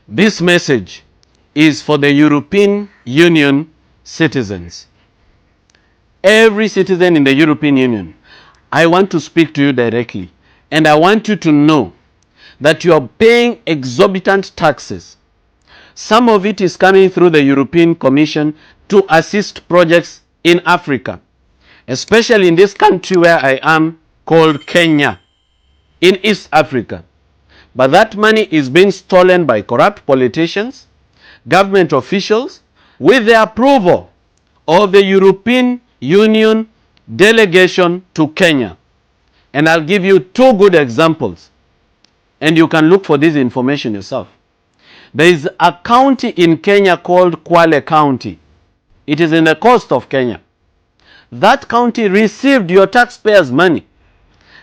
This message is for the European Union citizens. Every citizen in the European Union, I want to speak to you directly, and I want you to know that you are paying exorbitant taxes. Some of it is coming through the European Commission to assist projects in Africa, especially in this country where I am, called Kenya, in East Africa. But that money is being stolen by corrupt politicians, government officials, with the approval of the European Union delegation to Kenya. And I'll give you two good examples, and you can look for this information yourself. There is a county in Kenya called Kwale County. It is in the coast of Kenya. That county received your taxpayers' money.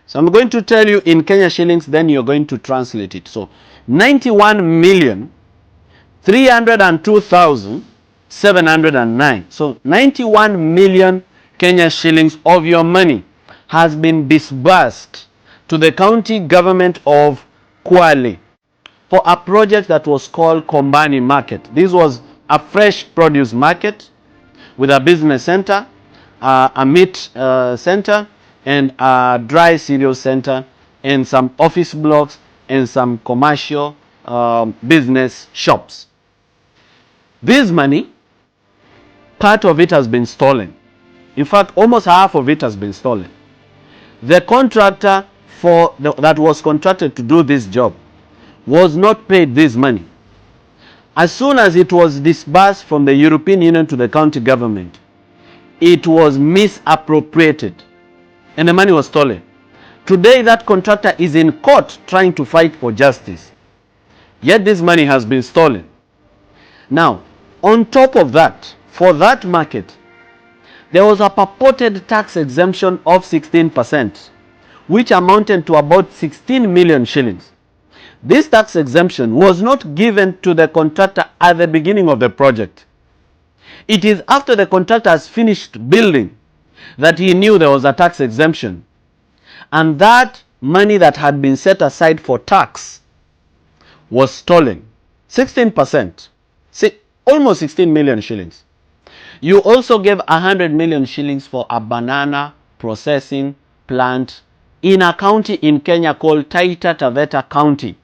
So I'm going to tell you in Kenya shillings, then you're going to translate it. So 91,302,709. So 91 million Kenya shillings of your money has been disbursed to the county government of Kwale for a project that was called Kombani Market. This was a fresh produce market with a business center, a meat center, and a dry cereal center, and some office blocks, and some commercial business shops. This money, part of it has been stolen. In fact, almost half of it has been stolen. The contractor that was contracted to do this job was not paid this money. As soon as it was disbursed from the European Union to the county government, it was misappropriated and the money was stolen. Today that contractor is in court trying to fight for justice. Yet this money has been stolen. Now, on top of that, for that market, there was a purported tax exemption of 16%, which amounted to about 16 million shillings. This tax exemption was not given to the contractor at the beginning of the project. It is after the contractor has finished building that he knew there was a tax exemption. And that money that had been set aside for tax was stolen. 16%. Almost 16 million shillings. You also gave 100 million shillings for a banana processing plant in a county in Kenya called Taita Taveta County.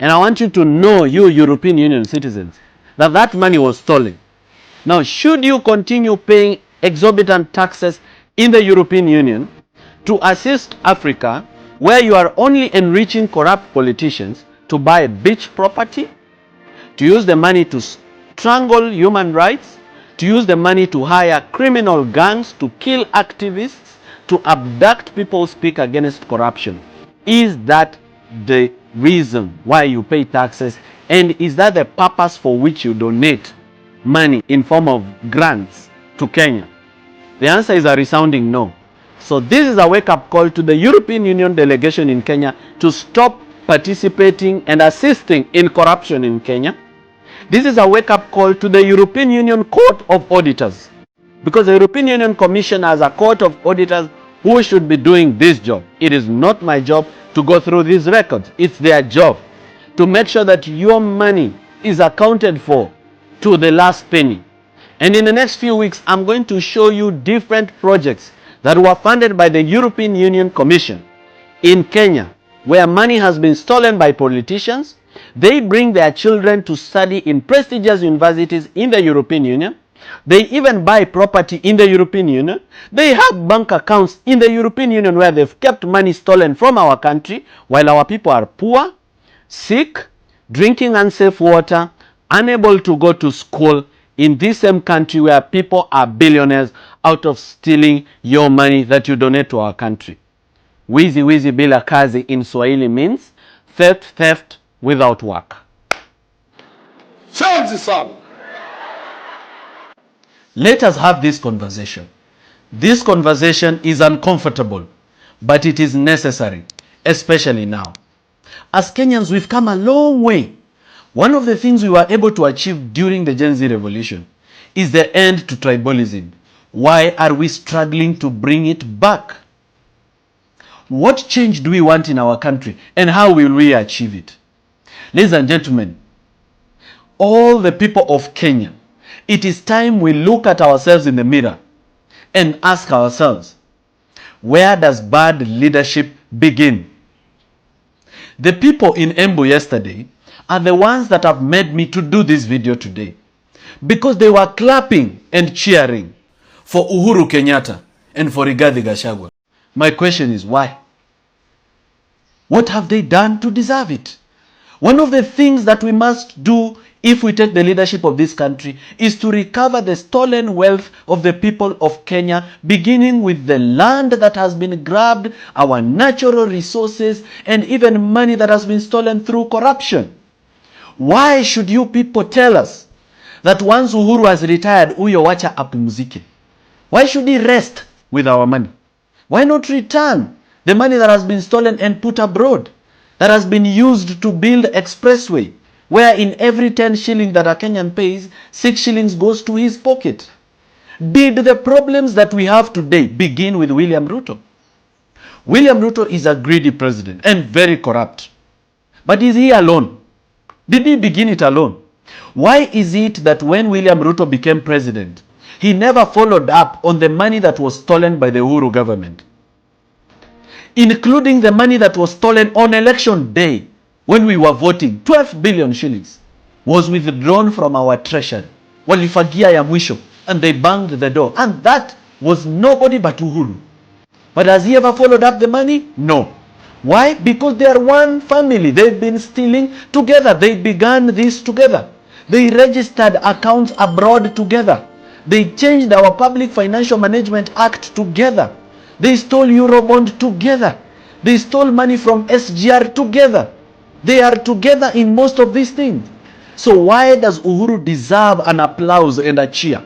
And I want you to know, you European Union citizens, that that money was stolen. Now, should you continue paying exorbitant taxes in the European Union to assist Africa, where you are only enriching corrupt politicians to buy beach property, to use the money to strangle human rights, to use the money to hire criminal gangs to kill activists, to abduct people who speak against corruption? Is that the reason why you pay taxes, and is that the purpose for which you donate money in form of grants to Kenya? The answer is a resounding no. So this is a wake-up call to the European Union delegation in Kenya to stop participating and assisting in corruption in Kenya. This is a wake-up call to the European Union Court of Auditors, because the European Union Commission has a court of auditors who should be doing this job. It is not my job to go through these records. It's their job to make sure that your money is accounted for to the last penny. And in the next few weeks, I'm going to show you different projects that were funded by the European Union Commission in Kenya, where money has been stolen by politicians. They bring their children to study in prestigious universities in the European Union. They even buy property in the European Union. They have bank accounts in the European Union where they've kept money stolen from our country, while our people are poor, sick, drinking unsafe water, unable to go to school in this same country where people are billionaires out of stealing your money that you donate to our country. Wizi wizi bila kazi in Swahili means theft without work. Let us have this conversation. This conversation is uncomfortable, but it is necessary, especially now. As Kenyans, we've come a long way. One of the things we were able to achieve during the Gen Z revolution is the end to tribalism. Why are we struggling to bring it back? What change do we want in our country, and how will we achieve it? Ladies and gentlemen, all the people of Kenya, it is time we look at ourselves in the mirror and ask ourselves, where does bad leadership begin? The people in Embu yesterday are the ones that have made me to do this video today, because they were clapping and cheering for Uhuru Kenyatta and for Rigathi Gachagua. My question is, why? What have they done to deserve it? One of the things that we must do if we take the leadership of this country is to recover the stolen wealth of the people of Kenya, beginning with the land that has been grabbed, our natural resources, and even money that has been stolen through corruption. Why should you people tell us that once Uhuru has retired, uyo wacha apumzike? Why should he rest with our money? Why not return the money that has been stolen and put abroad, that has been used to build expressway, where in every 10 shillings that a Kenyan pays, 6 shillings goes to his pocket? Did the problems that we have today begin with William Ruto? William Ruto is a greedy president and very corrupt. But is he alone? Did he begin it alone? Why is it that when William Ruto became president, he never followed up on the money that was stolen by the Uhuru government, including the money that was stolen on election day when we were voting? 12 billion shillings was withdrawn from our treasury. Walifagia ya mwisho, and they banged the door, and that was nobody but Uhuru. But has he ever followed up the money? No. Why? Because they are one family. They've been stealing together. They began this together. They registered accounts abroad together. They changed our Public Financial Management Act together. They stole Eurobond together. They stole money from SGR together. They are together in most of these things. So why does Uhuru deserve an applause and a cheer?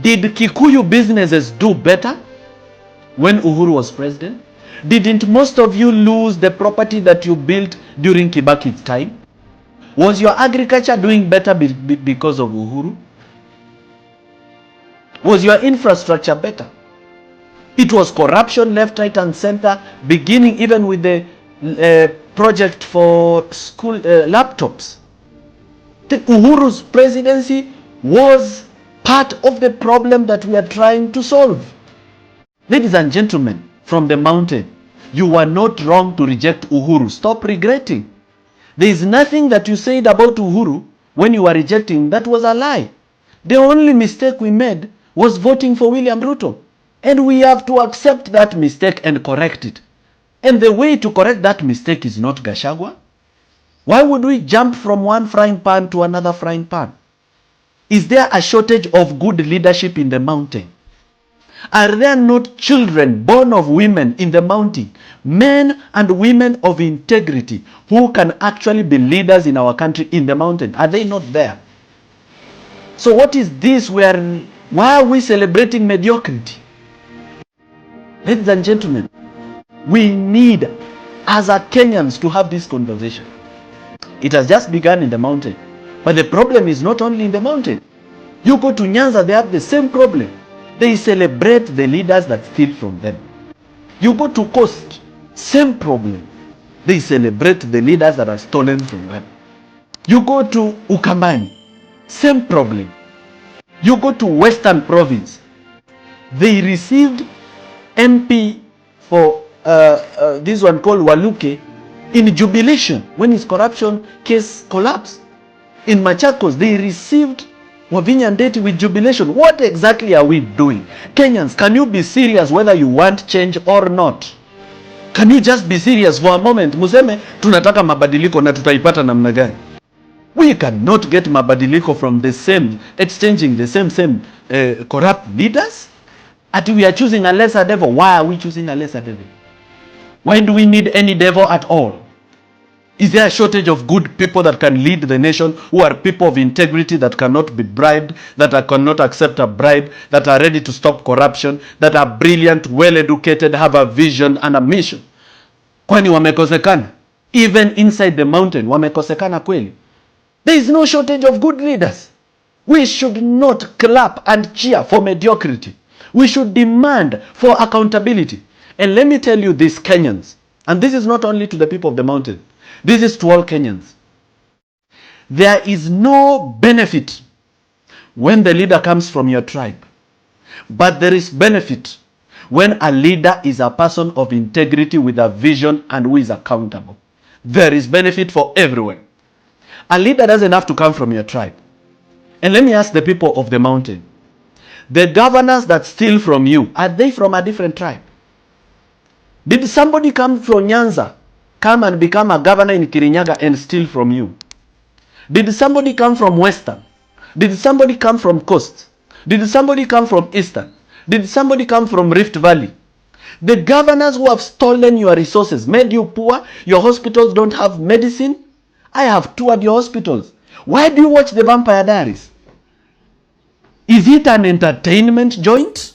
Did Kikuyu businesses do better when Uhuru was president? Didn't most of you lose the property that you built during Kibaki's time? Was your agriculture doing better because of Uhuru? Was your infrastructure better? It was corruption left, right, and center, beginning even with the project for school laptops. The Uhuru's presidency was part of the problem that we are trying to solve. Ladies and gentlemen, from the mountain, you were not wrong to reject Uhuru. Stop regretting. There is nothing that you said about Uhuru when you were rejecting that was a lie. The only mistake we made was voting for William Ruto. And we have to accept that mistake and correct it. And the way to correct that mistake is not Gachagua. Why would we jump from one frying pan to another frying pan? Is there a shortage of good leadership in the mountain? Are there not children born of women in the mountain, men and women of integrity who can actually be leaders in our country in the mountain? Are they not there? So what is this? Why are we celebrating mediocrity? Ladies and gentlemen, we need as a Kenyans to have this conversation. It has just begun in the mountain, but the problem is not only in the mountain. You go to Nyanza, they have the same problem. They celebrate the leaders that steal from them. You go to Coast, same problem. They celebrate the leaders that are stolen from them. You go to Ukambani, same problem. You go to Western Province, they received MP for this one called Waluke in jubilation when his corruption case collapsed. In Machakos, they received Wavinya Ndeti with jubilation. What exactly are we doing? Kenyans, can you be serious whether you want change or not? Can you just be serious for a moment? Museme, tunataka mabadiliko na tutaipata namna gani? We cannot get mabadiliko from the same, exchanging the same corrupt leaders. At we are choosing a lesser devil. Why are we choosing a lesser devil? Why do we need any devil at all? Is there a shortage of good people that can lead the nation, who are people of integrity, that cannot be bribed, that cannot accept a bribe, that are ready to stop corruption, that are brilliant, well-educated, have a vision and a mission? Kwani wamekosekana? Even inside the mountain, wamekosekana kweli? There is no shortage of good leaders. We should not clap and cheer for mediocrity. We should demand for accountability. And let me tell you this, Kenyans, and this is not only to the people of the mountain, this is to all Kenyans. There is no benefit when the leader comes from your tribe, but there is benefit when a leader is a person of integrity with a vision and who is accountable. There is benefit for everyone. A leader doesn't have to come from your tribe. And let me ask the people of the mountain, the governors that steal from you, are they from a different tribe? Did somebody come from Nyanza, come and become a governor in Kirinyaga and steal from you? Did somebody come from Western? Did somebody come from Coast? Did somebody come from Eastern? Did somebody come from Rift Valley? The governors who have stolen your resources, made you poor, your hospitals don't have medicine. I have toured your hospitals. Why do you watch the Vampire Diaries? Is it an entertainment joint?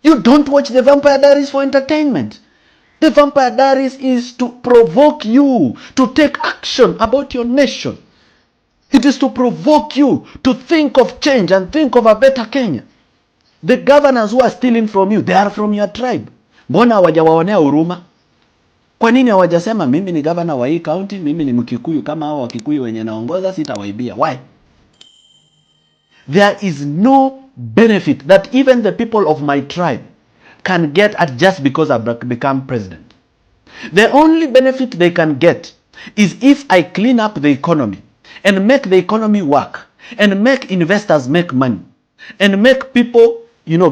You don't watch the Vampire Diaries for entertainment. The Vampire Diaries is to provoke you to take action about your nation. It is to provoke you to think of change and think of a better Kenya. The governors who are stealing from you, they are from your tribe. Mbona hawajawaonea huruma? Kwa nini hawajasema mimi ni governor wa hii county, mimi ni Mkikuyu kama hao Wakikuyu wenye naongoza sitawaibia? Why? There is no benefit that even the people of my tribe can get at just because I become president. The only benefit they can get is if I clean up the economy and make the economy work and make investors make money and make people,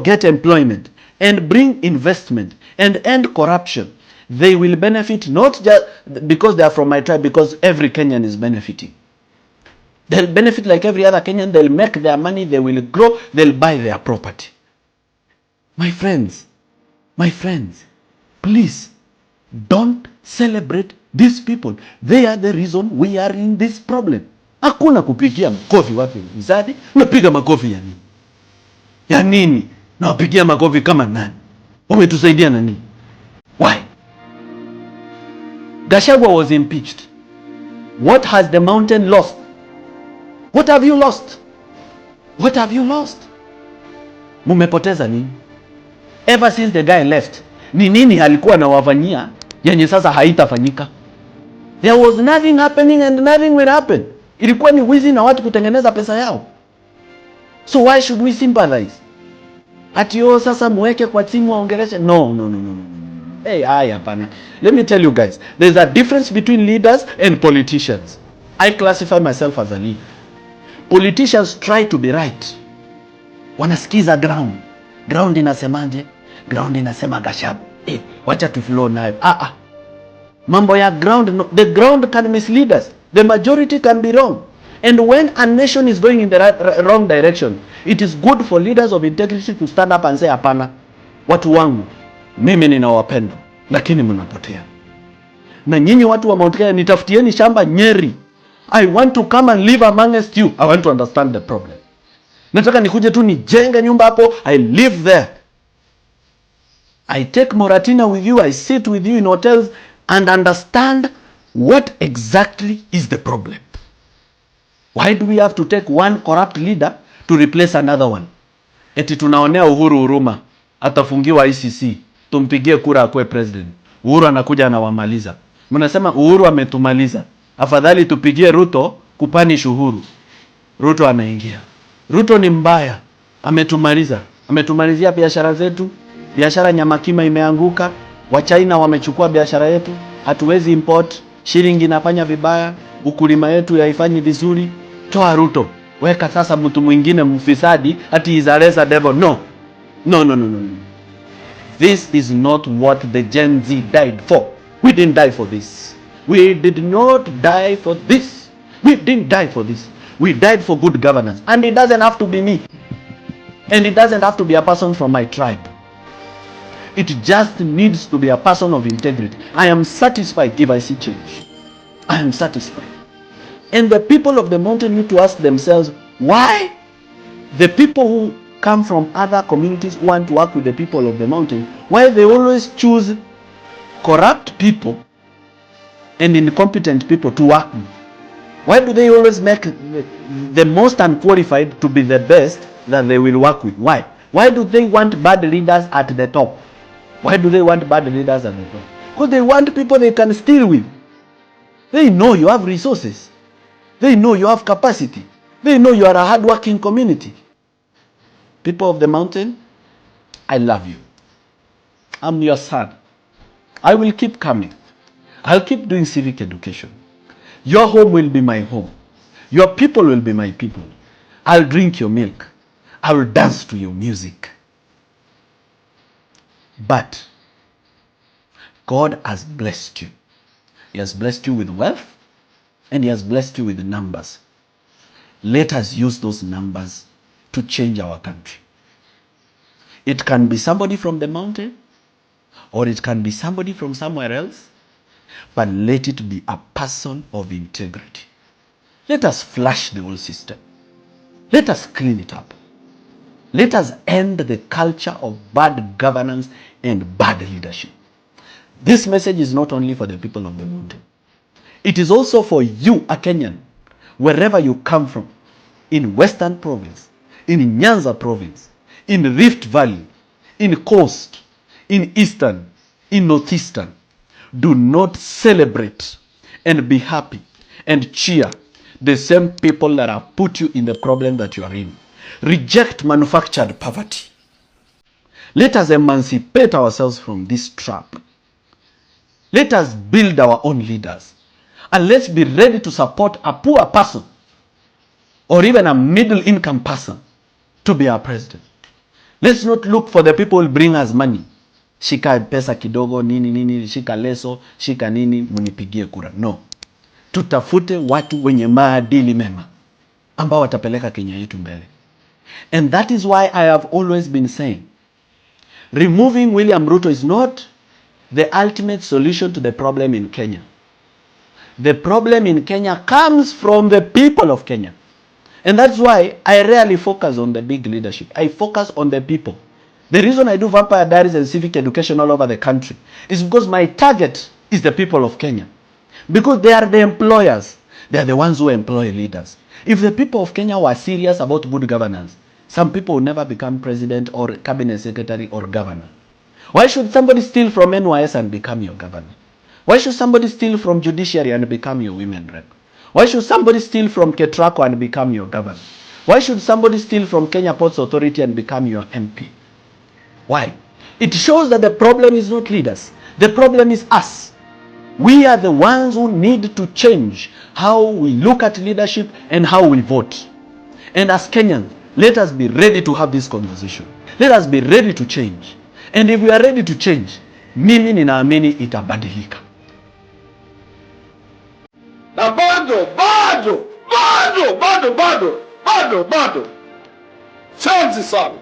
get employment and bring investment and end corruption. They will benefit not just because they are from my tribe, because every Kenyan is benefiting. They'll benefit like every other Kenyan. They'll make their money, they will grow, they'll buy their property. My friends, please don't celebrate these people. They are the reason we are in this problem. Hakuna kupigia makofi wapi mzadi? Unapiga makofi ya nini? Ya nini? Na wapigia makofi kama nani? Wametusaidia na nini? Why? Gachagua was impeached. What has the mountain lost? What have you lost? What have you lost? Mumepoteza nini? Ever since the guy left, ni nini alikuwa anawafanyia yenye sasa haitafanyika? There was nothing happening and nothing will happen. Ilikuwa ni wizi na watu kutengeneza pesa yao. So why should we sympathize? Ati sasa muweke kwa timu waongeleshe? No. Hey, hapana. Let me tell you guys, there's a difference between leaders and politicians. I classify myself as a leader. Politicians try to be right. Wanasikiza ground. Ground inasemaje? Ground inasema Gachagua. Wacha tu flow nayo. Mambo ya ground, no. The ground can mislead us. The majority can be wrong. And when a nation is going in the wrong direction, it is good for leaders of integrity to stand up and say, hapana, watu wangu, mimi ninawapenda, lakini mnapotea. Na nyinyi watu wa Mount Kenya, nitafutieni shamba Nyeri. I want to come and live amongst you. I want to understand the problem. Nataka nikuje tu nijenge nyumba hapo, I live there. I take Moratina with you, I sit with you in hotels and understand what exactly is the problem. Why do we have to take one corrupt leader to replace another one? Eti tunaonea Uhuru huruma, atafungiwa ICC, tumpigie kura akue president. Uhuru anakuja anawamaliza. Mnasema Uhuru ametumaliza, afadhali tupigie Ruto kupanish Uhuru. Ruto anaingia. Ruto ni mbaya, ametumaliza. Ametumalizia biashara zetu. Biashara nyamakima imeanguka, wa China wamechukua biashara yetu, hatuwezi import, shilingi inafanya vibaya, ukulima yetu haifanyi vizuri. Toa Ruto, weka sasa mtu mwingine mfisadi, ati is a lesser devil. No. This is not what the Gen Z died for. We didn't die for this. We did not die for this. We didn't die for this. We died for good governance. And it doesn't have to be me. And it doesn't have to be a person from my tribe. It just needs to be a person of integrity. I am satisfied if I see change. I am satisfied. And the people of the mountain need to ask themselves, why the people who come from other communities who want to work with the people of the mountain, why they always choose corrupt people and incompetent people to work with? Why do they always make the most unqualified to be the best that they will work with? Why? Why do they want bad leaders at the top? Why do they want bad leaders at the top? Because they want people they can steal with. They know you have resources. They know you have capacity. They know you are a hardworking community. People of the mountain, I love you. I'm your son. I will keep coming. I'll keep doing civic education. Your home will be my home. Your people will be my people. I'll drink your milk. I will dance to your music. But God has blessed you. He has blessed you with wealth, and He has blessed you with numbers. Let us use those numbers to change our country. It can be somebody from the mountain, or it can be somebody from somewhere else, but let it be a person of integrity. Let us flush the whole system. Let us clean it up. Let us end the culture of bad governance and bad leadership. This message is not only for the people of the mountain. It is also for you, a Kenyan, wherever you come from, in Western Province, in Nyanza Province, in Rift Valley, in Coast, in Eastern, in Northeastern. Do not celebrate and be happy and cheer the same people that have put you in the problem that you are in. Reject manufactured poverty. Let us emancipate ourselves from this trap. Let us build our own leaders. And let's be ready to support a poor person or even a middle income person to be our president. Let's not look for the people who bring us money. Shika pesa kidogo, nini nini, shika leso, shika nini, munipigie kura. No. Tutafute watu wenye maadili mema ambao watapeleka Kenya yetu mbele. And that is why I have always been saying, removing William Ruto is not the ultimate solution to the problem in Kenya. The problem in Kenya comes from the people of Kenya. And that's why I rarely focus on the big leadership. I focus on the people. The reason I do Vampire Diaries and civic education all over the country is because my target is the people of Kenya. Because they are the employers. They are the ones who employ leaders. If the people of Kenya were serious about good governance, some people will never become president or cabinet secretary or governor. Why should somebody steal from NYS and become your governor? Why should somebody steal from judiciary and become your women rep? Why should somebody steal from Ketraco and become your governor? Why should somebody steal from Kenya Ports Authority and become your MP? Why? It shows that the problem is not leaders. The problem is us. We are the ones who need to change how we look at leadership and how we vote. And as Kenyans, let us be ready to have this conversation. Let us be ready to change. And if we are ready to change, mimi ninaamini itabadilika. Na bado chanzi sana.